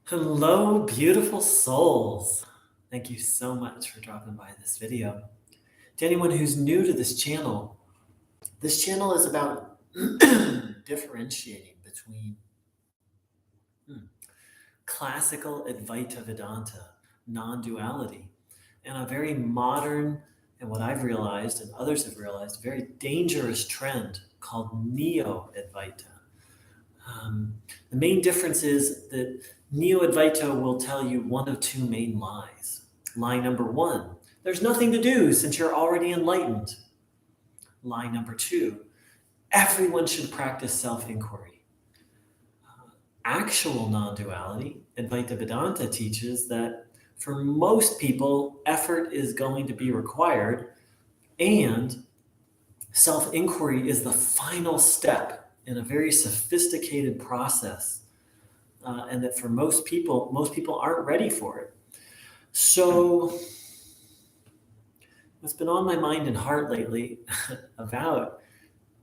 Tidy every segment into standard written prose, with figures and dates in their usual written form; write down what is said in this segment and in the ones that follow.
Hello, beautiful souls. Thank you so much for dropping by this video. To anyone who's new to this channel is about differentiating between classical Advaita Vedanta, non-duality, and a very modern, and what I've realized and others have realized, very dangerous trend called Neo-Advaita. The main difference is that Neo-Advaita will tell you one of two main lies. Lie number one, there's nothing to do since you're already enlightened. Lie number two, everyone should practice self-inquiry. Actual non-duality, Advaita Vedanta teaches that for most people, effort is going to be required, and self-inquiry is the final step in a very sophisticated process, and that for most people aren't ready for it. So what's been on my mind and heart lately about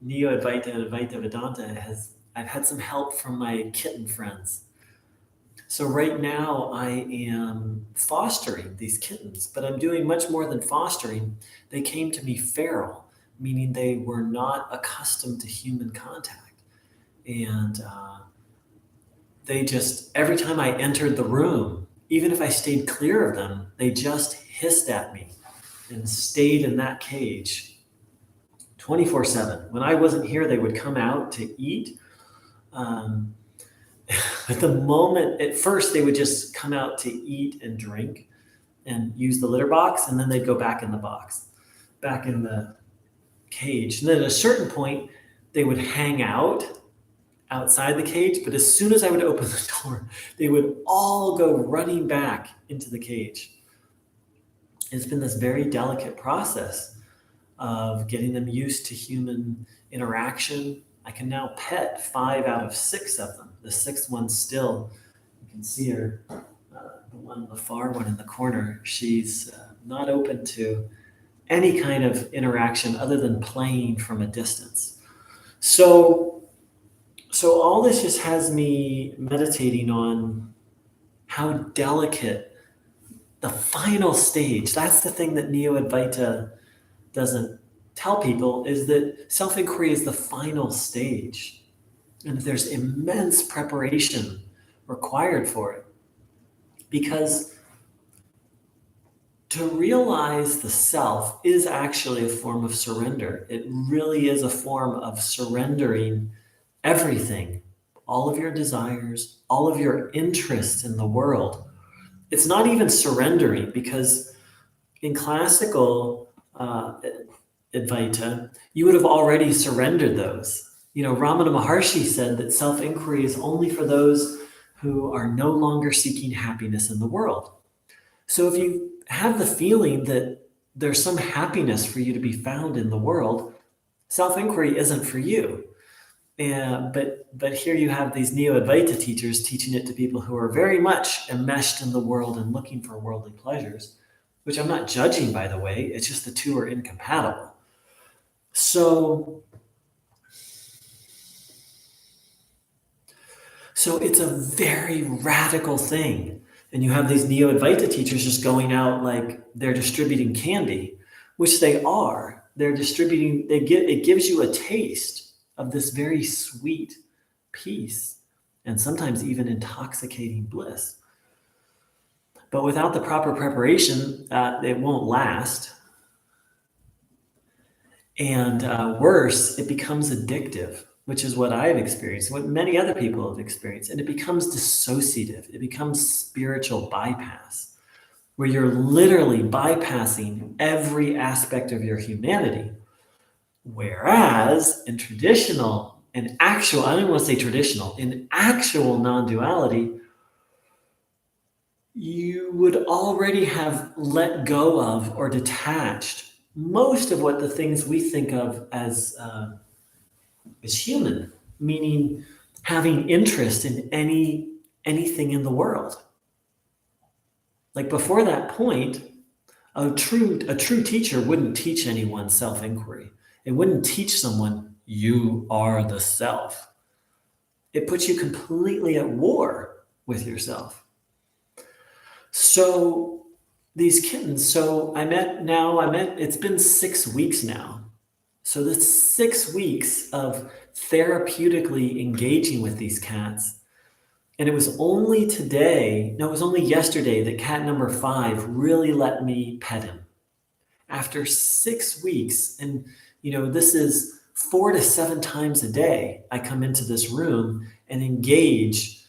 Neo-Advaita and Advaita Vedanta I've had some help from my kitten friends. So right now I am fostering these kittens, but I'm doing much more than fostering. They came to me feral, meaning they were not accustomed to human contact. And they just, every time I entered the room, even if I stayed clear of them, they just hissed at me and stayed in that cage 24/7. When I wasn't here, they would come out to eat. At the moment, at first, they would just come out to eat and drink and use the litter box, and then they'd go back in the box, back in the cage. And then at a certain point, they would hang out outside the cage, but as soon as I would open the door, they would all go running back into the cage. It's been this very delicate process of getting them used to human interaction. I can now pet 5 out of 6 of them. The 6th one still, you can see her, the far one in the corner, she's not open to any kind of interaction other than playing from a distance. So all this just has me meditating on how delicate the final stage, that's the thing that Neo-Advaita doesn't tell people, is that self-inquiry is the final stage. And there's immense preparation required for it. Because to realize the self is actually a form of surrender. It really is a form of surrendering everything, all of your desires, all of your interests in the world. It's not even surrendering, because in classical Advaita, you would have already surrendered those. Ramana Maharshi said that self-inquiry is only for those who are no longer seeking happiness in the world. So if you have the feeling that there's some happiness for you to be found in the world, self-inquiry isn't for you. But here you have these Neo-Advaita teachers teaching it to people who are very much enmeshed in the world and looking for worldly pleasures, which I'm not judging, by the way. It's just the two are incompatible. So it's a very radical thing. And you have these Neo-Advaita teachers just going out like they're distributing candy, which they are. They're distributing, it gives you a taste of this very sweet peace and sometimes even intoxicating bliss. But without the proper preparation, it won't last. And worse, it becomes addictive, which is what I've experienced, what many other people have experienced. And it becomes dissociative. It becomes spiritual bypass, where you're literally bypassing every aspect of your humanity. Whereas in traditional and actual, I don't even want to say traditional, in actual non-duality, you would already have let go of or detached most of what the things we think of as human, meaning having interest in anything in the world. Like before that point, a true teacher wouldn't teach anyone self-inquiry. It wouldn't teach someone, you are the self. It puts you completely at war with yourself. So these kittens, it's been 6 weeks now. So this 6 weeks of therapeutically engaging with these cats. And it was only yesterday that cat number 5 really let me pet him. After 6 weeks, and this is 4 to 7 times a day, I come into this room and engage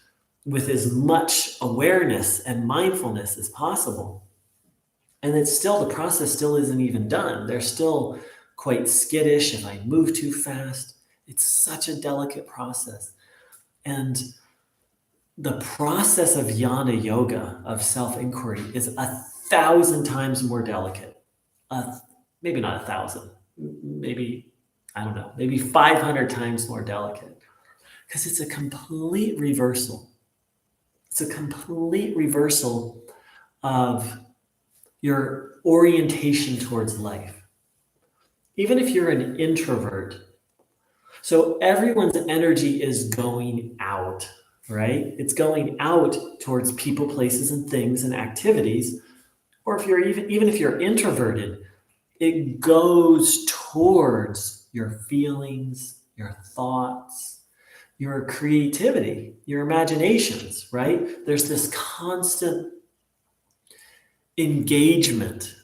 with as much awareness and mindfulness as possible. And the process still isn't even done. They're still quite skittish if I move too fast. It's such a delicate process. And the process of jnana yoga, of self-inquiry, is 1,000 times more delicate. Maybe not 1,000, maybe 500 times more delicate, because it's a complete reversal. It's a complete reversal of your orientation towards life. Even if you're an introvert, so everyone's energy is going out, right? It's going out towards people, places, and things and activities. Or if you're even if you're introverted, it goes towards your feelings, your thoughts, your creativity, your imaginations, right? There's this constant engagement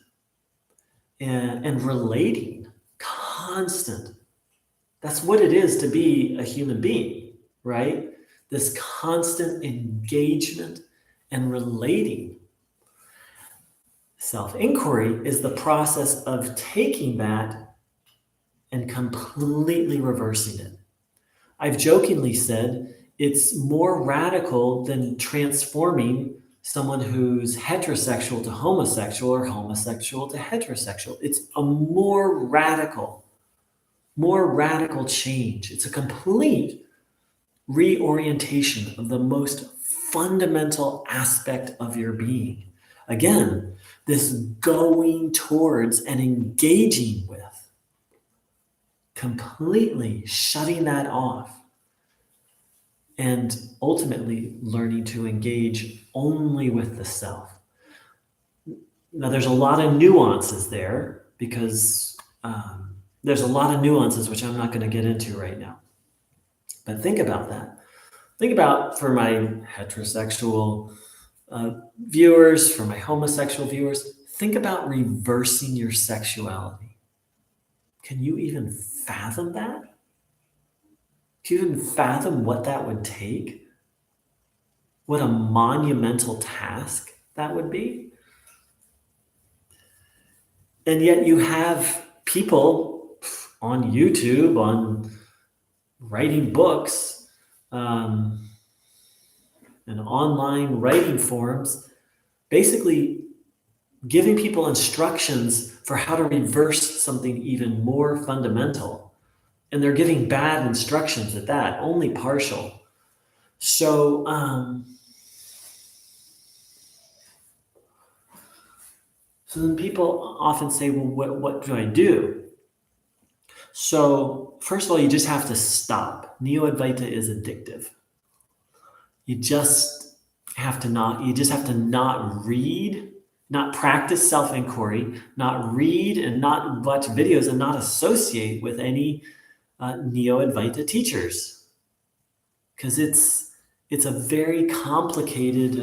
and relating, constant. That's what it is to be a human being, right? This constant engagement and relating. Self-inquiry is the process of taking that and completely reversing it. I've jokingly said it's more radical than transforming someone who's heterosexual to homosexual or homosexual to heterosexual. It's a more radical change. It's a complete reorientation of the most fundamental aspect of your being. Again, this going towards and engaging with, completely shutting that off, and ultimately learning to engage only with the self. Now, there's a lot of nuances there, because there's a lot of nuances which I'm not going to get into right now. But think about that. Think about, for my heterosexual viewers, for my homosexual viewers, think about reversing your sexuality. Can you even fathom that? Can you even fathom what that would take? What a monumental task that would be? And yet you have people on YouTube, on writing books, and online writing forums, basically giving people instructions for how to reverse something even more fundamental. And they're giving bad instructions at that, only partial. So, so then people often say, well, what do I do? So first of all, you just have to stop. Neo-Advaita is addictive. You just have to not read, not practice self-inquiry, not read and not watch videos, and not associate with any Neo-Advaita teachers. Because it's a very complicated,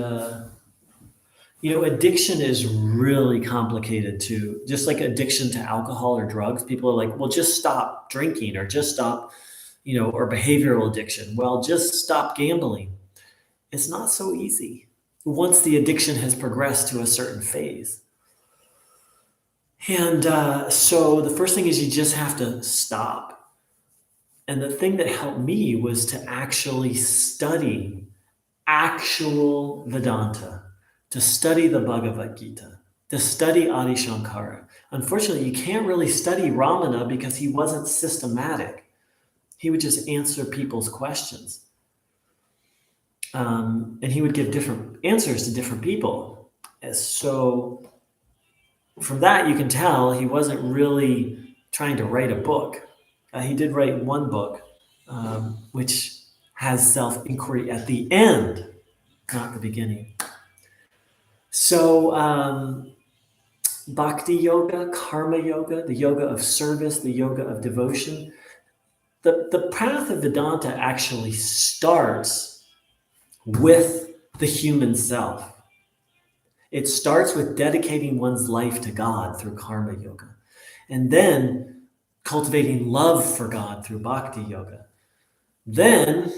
addiction is really complicated too. Just like addiction to alcohol or drugs, people are like, well, just stop drinking, or just stop, or behavioral addiction. Well, just stop gambling. It's not so easy once the addiction has progressed to a certain phase. And so the first thing is you just have to stop. And the thing that helped me was to actually study actual Vedanta, to study the Bhagavad Gita, to study Adi Shankara. Unfortunately, you can't really study Ramana because he wasn't systematic. He would just answer people's questions. And he would give different answers to different people. So from that, you can tell he wasn't really trying to write a book. He did write one book, which has self-inquiry at the end, not the beginning. So bhakti yoga, karma yoga, the yoga of service, the yoga of devotion, the path of Vedanta actually starts with the human self. It starts with dedicating one's life to God through karma yoga, and then cultivating love for God through bhakti yoga. Then,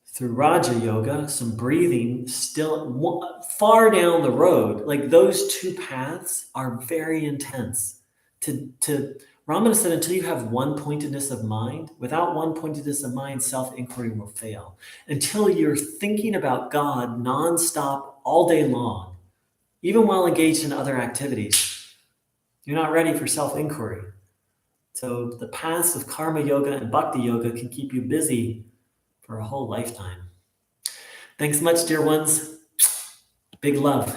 through Raja Yoga, some breathing, still far down the road. Like those two paths are very intense. Ramana said, until you have one pointedness of mind, without one pointedness of mind, self-inquiry will fail. Until you're thinking about God nonstop all day long, even while engaged in other activities, you're not ready for self-inquiry. So the paths of karma yoga and bhakti yoga can keep you busy for a whole lifetime. Thanks much, dear ones. Big love.